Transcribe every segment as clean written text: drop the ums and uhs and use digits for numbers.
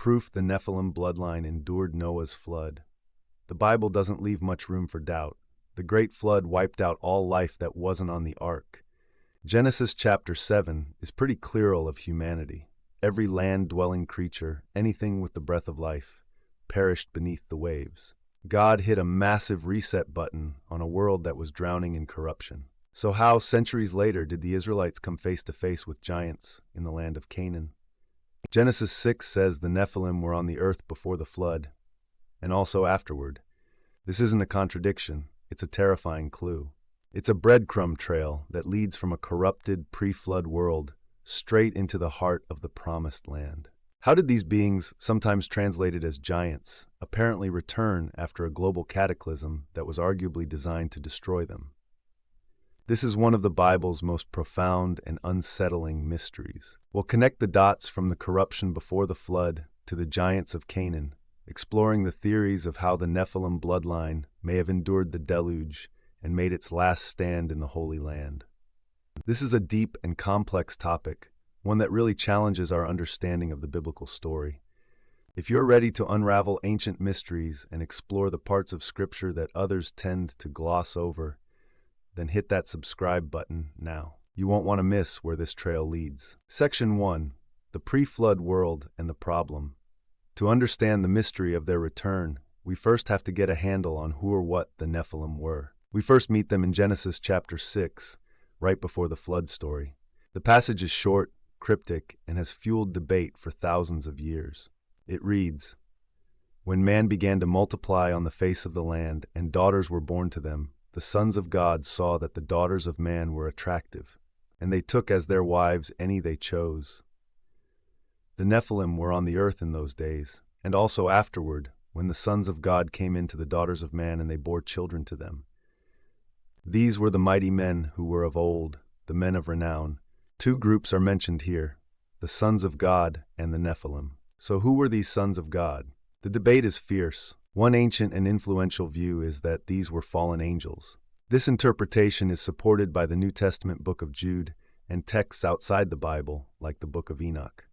proof the Nephilim bloodline endured Noah's flood. The Bible doesn't leave much room for doubt. The great flood wiped out all life that wasn't on the ark. Genesis chapter 7 is pretty clear of humanity. Every land-dwelling creature, anything with the breath of life, perished beneath the waves. God hit a massive reset button on a world that was drowning in corruption. So how, centuries later, did the Israelites come face to face with giants in the land of Canaan? Genesis 6 says the Nephilim were on the earth before the flood, and also afterward. This isn't a contradiction, it's a terrifying clue. It's a breadcrumb trail that leads from a corrupted pre-flood world straight into the heart of the promised land. How did these beings, sometimes translated as giants, apparently return after a global cataclysm that was arguably designed to destroy them? This is one of the Bible's most profound and unsettling mysteries. We'll connect the dots from the corruption before the flood to the giants of Canaan, exploring the theories of how the Nephilim bloodline may have endured the deluge and made its last stand in the Holy Land. This is a deep and complex topic, one that really challenges our understanding of the biblical story. If you're ready to unravel ancient mysteries and explore the parts of Scripture that others tend to gloss over, then hit that subscribe button now. You won't want to miss where this trail leads. Section 1. The Pre-Flood World and the Problem. To understand the mystery of their return, we first have to get a handle on who or what the Nephilim were. We first meet them in Genesis chapter 6, right before the flood story. The passage is short, cryptic, and has fueled debate for thousands of years. It reads, "When man began to multiply on the face of the land, and daughters were born to them, the sons of God saw that the daughters of man were attractive, and they took as their wives any they chose." The Nephilim were on the earth in those days, and also afterward, when the sons of God came into the daughters of man and they bore children to them. These were the mighty men who were of old, the men of renown. Two groups are mentioned here, the sons of God and the Nephilim. So who were these sons of God? The debate is fierce. One ancient and influential view is that these were fallen angels. This interpretation is supported by the New Testament Book of Jude and texts outside the Bible, like the Book of Enoch.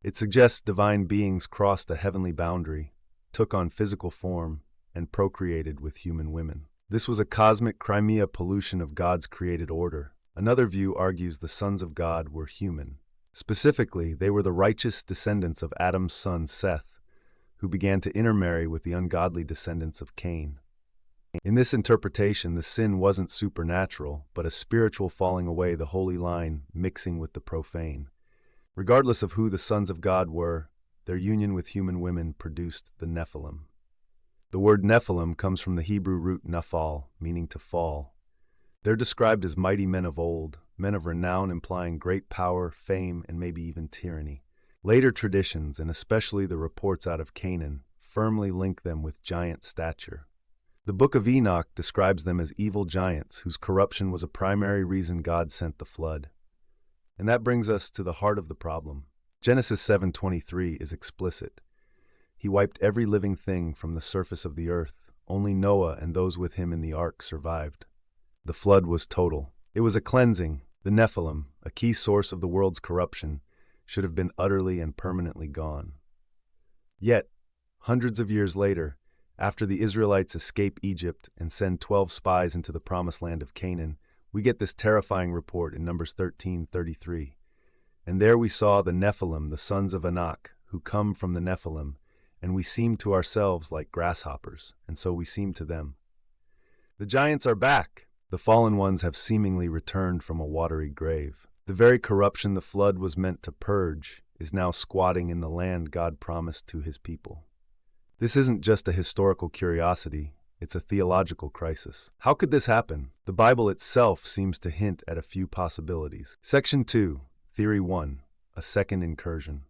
It suggests divine beings crossed a heavenly boundary, took on physical form, and procreated with human women. This was a cosmic Crimea pollution of God's created order. Another view argues the sons of God were human. Specifically, they were the righteous descendants of Adam's son Seth, who began to intermarry with the ungodly descendants of Cain. In this interpretation, the sin wasn't supernatural, but a spiritual falling away, the holy line mixing with the profane. Regardless of who the sons of God were, their union with human women produced the Nephilim. The word Nephilim comes from the Hebrew root naphal, meaning to fall. They're described as mighty men of old, men of renown implying great power, fame, and maybe even tyranny. Later traditions, and especially the reports out of Canaan, firmly link them with giant stature. The Book of Enoch describes them as evil giants whose corruption was a primary reason God sent the flood. And that brings us to the heart of the problem. Genesis 7:23 is explicit. He wiped every living thing from the surface of the earth. Only Noah and those with him in the ark survived. The flood was total. It was a cleansing. The Nephilim, a key source of the world's corruption, should have been utterly and permanently gone. Yet, hundreds of years later, after the Israelites escape Egypt and send 12 spies into the promised land of Canaan, we get this terrifying report in Numbers 13:33. "And there we saw the Nephilim, the sons of Anak, who come from the Nephilim, and we seemed to ourselves like grasshoppers, and so we seemed to them." The giants are back. The fallen ones have seemingly returned from a watery grave. The very corruption the flood was meant to purge is now squatting in the land God promised to his people. This isn't just a historical curiosity, it's a theological crisis. How could this happen? The Bible itself seems to hint at a few possibilities. Section 2, Theory 1, a second incursion.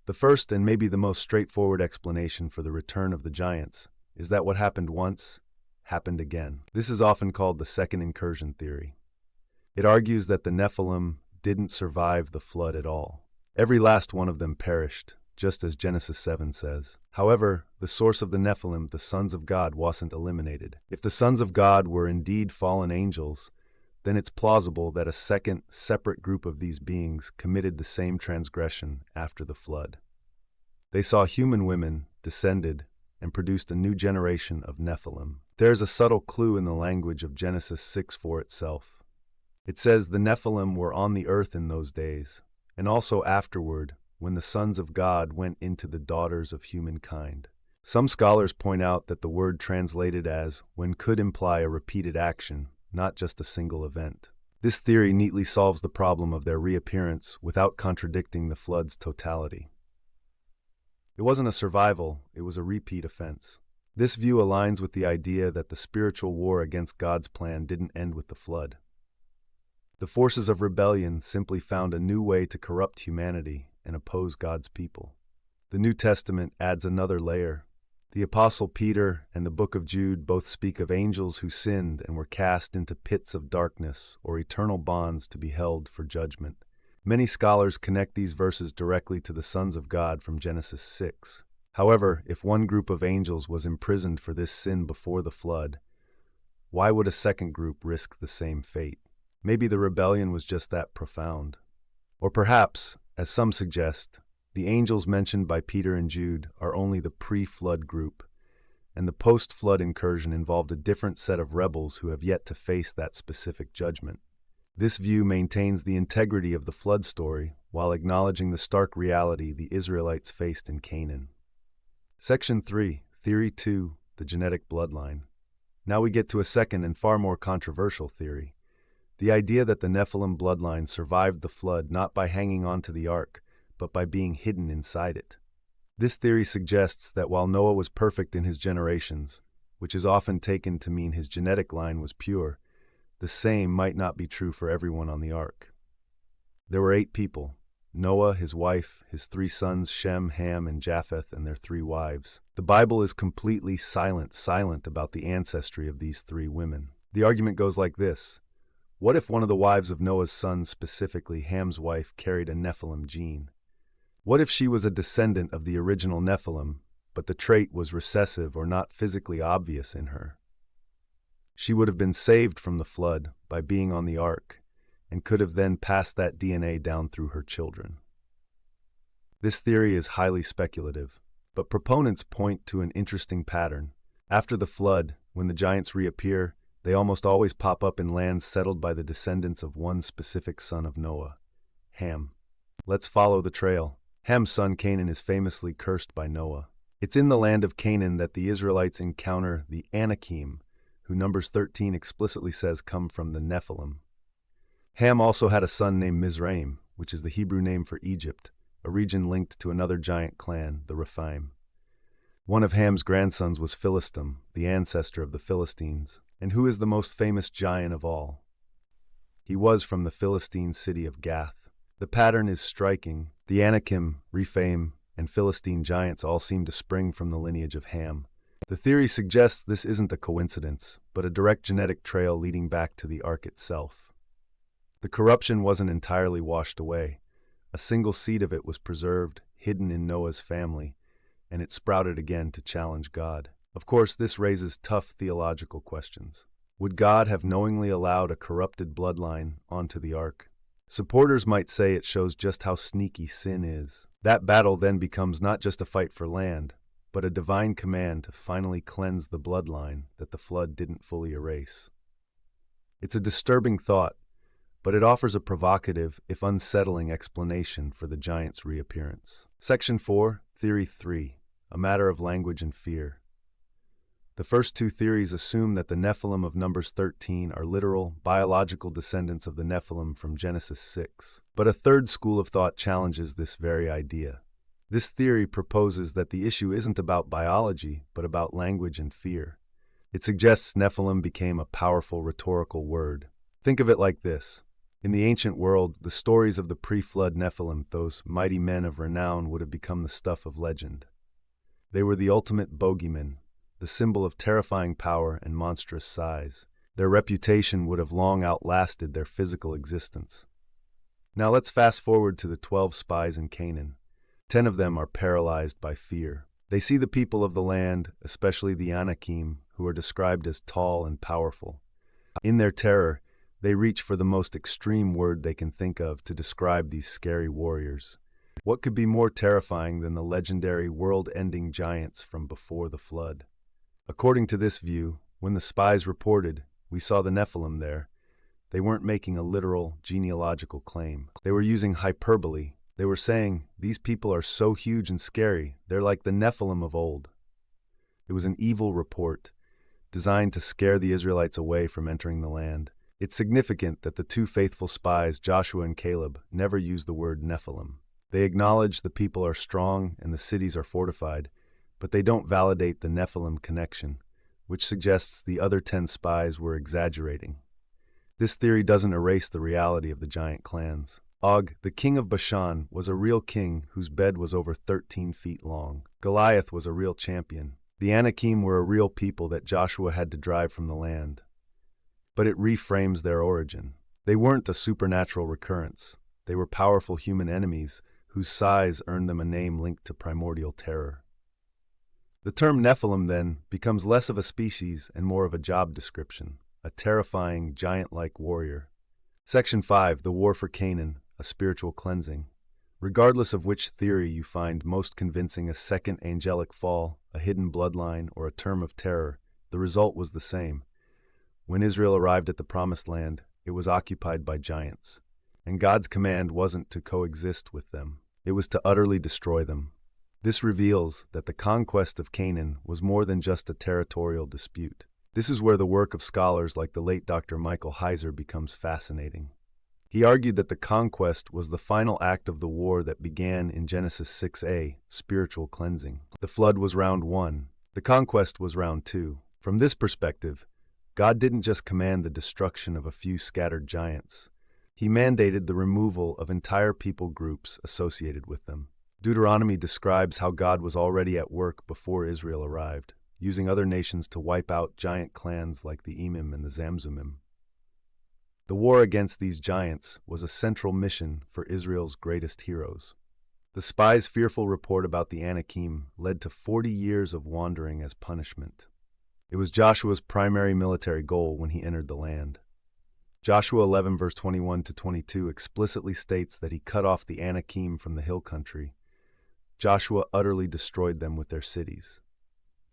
The first and maybe the most straightforward explanation for the return of the giants is that what happened once happened again. This is often called the Second Incursion Theory. It argues that the Nephilim didn't survive the flood at all. Every last one of them perished, just as Genesis 7 says. However, the source of the Nephilim, the sons of God, wasn't eliminated. If the sons of God were indeed fallen angels, then it's plausible that a second, separate group of these beings committed the same transgression after the flood. They saw human women, descended, and produced a new generation of Nephilim. There is a subtle clue in the language of Genesis 6:4 itself. It says the Nephilim were on the earth in those days, and also afterward, when the sons of God went into the daughters of humankind. Some scholars point out that the word translated as when could imply a repeated action, not just a single event. This theory neatly solves the problem of their reappearance without contradicting the flood's totality. It wasn't a survival, it was a repeat offense. This view aligns with the idea that the spiritual war against God's plan didn't end with the flood. The forces of rebellion simply found a new way to corrupt humanity and oppose God's people. The New Testament adds another layer. The Apostle Peter and the Book of Jude both speak of angels who sinned and were cast into pits of darkness or eternal bonds to be held for judgment. Many scholars connect these verses directly to the sons of God from Genesis 6. However, if one group of angels was imprisoned for this sin before the flood, why would a second group risk the same fate? Maybe the rebellion was just that profound. Or perhaps, as some suggest, the angels mentioned by Peter and Jude are only the pre-flood group, and the post-flood incursion involved a different set of rebels who have yet to face that specific judgment. This view maintains the integrity of the flood story while acknowledging the stark reality the Israelites faced in Canaan. Section 3, Theory 2, the genetic bloodline. Now we get to a second and far more controversial theory. The idea that the Nephilim bloodline survived the flood not by hanging onto the ark, but by being hidden inside it. This theory suggests that while Noah was perfect in his generations, which is often taken to mean his genetic line was pure, the same might not be true for everyone on the ark. There were 8 people: Noah, his wife, his 3 sons, Shem, Ham, and Japheth, and their 3 wives. The Bible is completely silent about the ancestry of these 3 women. The argument goes like this. What if one of the wives of Noah's sons, specifically Ham's wife, carried a Nephilim gene? What if she was a descendant of the original Nephilim, but the trait was recessive or not physically obvious in her? She would have been saved from the flood by being on the ark, and could have then passed that DNA down through her children. This theory is highly speculative, but proponents point to an interesting pattern. After the flood, when the giants reappear, they almost always pop up in lands settled by the descendants of one specific son of Noah, Ham. Let's follow the trail. Ham's son Canaan is famously cursed by Noah. It's in the land of Canaan that the Israelites encounter the Anakim, who Numbers 13 explicitly says come from the Nephilim. Ham also had a son named Mizraim, which is the Hebrew name for Egypt, a region linked to another giant clan, the Rephaim. One of Ham's grandsons was Philistim, the ancestor of the Philistines. And who is the most famous giant of all? He was from the Philistine city of Gath. The pattern is striking. The Anakim, Rephaim, and Philistine giants all seem to spring from the lineage of Ham. The theory suggests this isn't a coincidence, but a direct genetic trail leading back to the ark itself. The corruption wasn't entirely washed away. A single seed of it was preserved, hidden in Noah's family, and it sprouted again to challenge God. Of course, this raises tough theological questions. Would God have knowingly allowed a corrupted bloodline onto the ark? Supporters might say it shows just how sneaky sin is. That battle then becomes not just a fight for land, but a divine command to finally cleanse the bloodline that the flood didn't fully erase. It's a disturbing thought, but it offers a provocative, if unsettling, explanation for the giant's reappearance. Section 4, Theory 3, a matter of language and fear. The first 2 theories assume that the Nephilim of Numbers 13 are literal, biological descendants of the Nephilim from Genesis 6. But a third school of thought challenges this very idea. This theory proposes that the issue isn't about biology, but about language and fear. It suggests Nephilim became a powerful rhetorical word. Think of it like this. In the ancient world, the stories of the pre-flood Nephilim, those mighty men of renown, would have become the stuff of legend. They were the ultimate bogeymen, the symbol of terrifying power and monstrous size. Their reputation would have long outlasted their physical existence. Now let's fast forward to the 12 spies in Canaan. 10 of them are paralyzed by fear. They see the people of the land, especially the Anakim, who are described as tall and powerful. In their terror, they reach for the most extreme word they can think of to describe these scary warriors. What could be more terrifying than the legendary world-ending giants from before the flood? According to this view, when the spies reported, "We saw the Nephilim there," they weren't making a literal genealogical claim. They were using hyperbole. They were saying, "These people are so huge and scary, they're like the Nephilim of old." It was an evil report, designed to scare the Israelites away from entering the land. It's significant that the two faithful spies, Joshua and Caleb, never used the word Nephilim. They acknowledge the people are strong and the cities are fortified, but they don't validate the Nephilim connection, which suggests the other 10 spies were exaggerating. This theory doesn't erase the reality of the giant clans. Og, the king of Bashan, was a real king whose bed was over 13 feet long. Goliath was a real champion. The Anakim were a real people that Joshua had to drive from the land. But it reframes their origin. They weren't a supernatural recurrence. They were powerful human enemies whose size earned them a name linked to primordial terror. The term Nephilim, then, becomes less of a species and more of a job description, a terrifying, giant-like warrior. Section 5, the War for Canaan, a spiritual cleansing. Regardless of which theory you find most convincing, a second angelic fall, a hidden bloodline, or a term of terror, the result was the same. When Israel arrived at the Promised Land, it was occupied by giants. And God's command wasn't to coexist with them. It was to utterly destroy them. This reveals that the conquest of Canaan was more than just a territorial dispute. This is where the work of scholars like the late Dr. Michael Heiser becomes fascinating. He argued that the conquest was the final act of the war that began in Genesis 6a, spiritual cleansing. The flood was round 1. The conquest was round 2. From this perspective, God didn't just command the destruction of a few scattered giants. He mandated the removal of entire people groups associated with them. Deuteronomy describes how God was already at work before Israel arrived, using other nations to wipe out giant clans like the Emim and the Zamzummim. The war against these giants was a central mission for Israel's greatest heroes. The spies' fearful report about the Anakim led to 40 years of wandering as punishment. It was Joshua's primary military goal when he entered the land. Joshua 11 verse 21 to 22 explicitly states that he cut off the Anakim from the hill country. Joshua utterly destroyed them with their cities.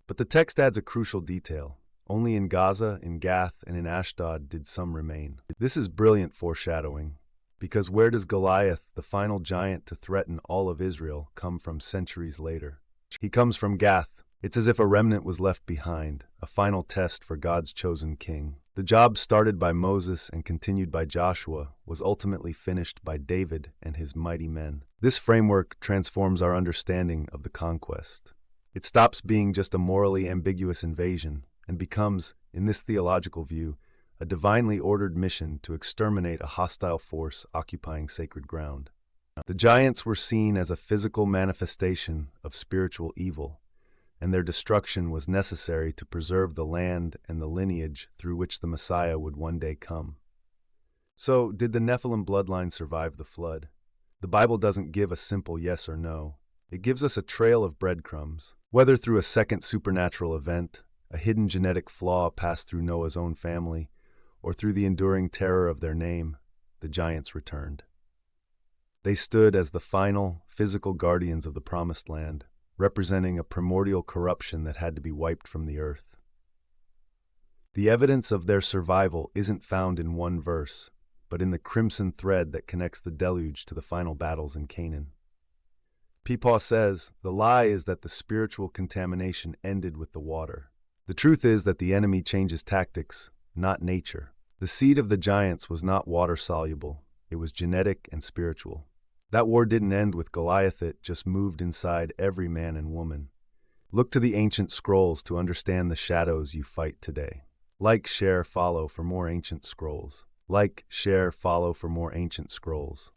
But the text adds a crucial detail. Only in Gaza, in Gath, and in Ashdod did some remain. This is brilliant foreshadowing, because where does Goliath, the final giant to threaten all of Israel, come from centuries later? He comes from Gath. It's as if a remnant was left behind, a final test for God's chosen king. The job started by Moses and continued by Joshua was ultimately finished by David and his mighty men. This framework transforms our understanding of the conquest. It stops being just a morally ambiguous invasion and becomes, in this theological view, a divinely ordered mission to exterminate a hostile force occupying sacred ground. The giants were seen as a physical manifestation of spiritual evil, and their destruction was necessary to preserve the land and the lineage through which the Messiah would one day come. So, did the Nephilim bloodline survive the flood? The Bible doesn't give a simple yes or no. It gives us a trail of breadcrumbs. Whether through a second supernatural event, a hidden genetic flaw passed through Noah's own family, or through the enduring terror of their name, the giants returned. They stood as the final, physical guardians of the Promised Land, representing a primordial corruption that had to be wiped from the earth. The evidence of their survival isn't found in one verse, but in the crimson thread that connects the deluge to the final battles in Canaan. Peepaw says, the lie is that the spiritual contamination ended with the water. The truth is that the enemy changes tactics, not nature. The seed of the giants was not water-soluble. It was genetic and spiritual. That war didn't end with Goliath, it just moved inside every man and woman. Look to the ancient scrolls to understand the shadows you fight today. Like, share, follow for more ancient scrolls. Like, share, follow for more ancient scrolls.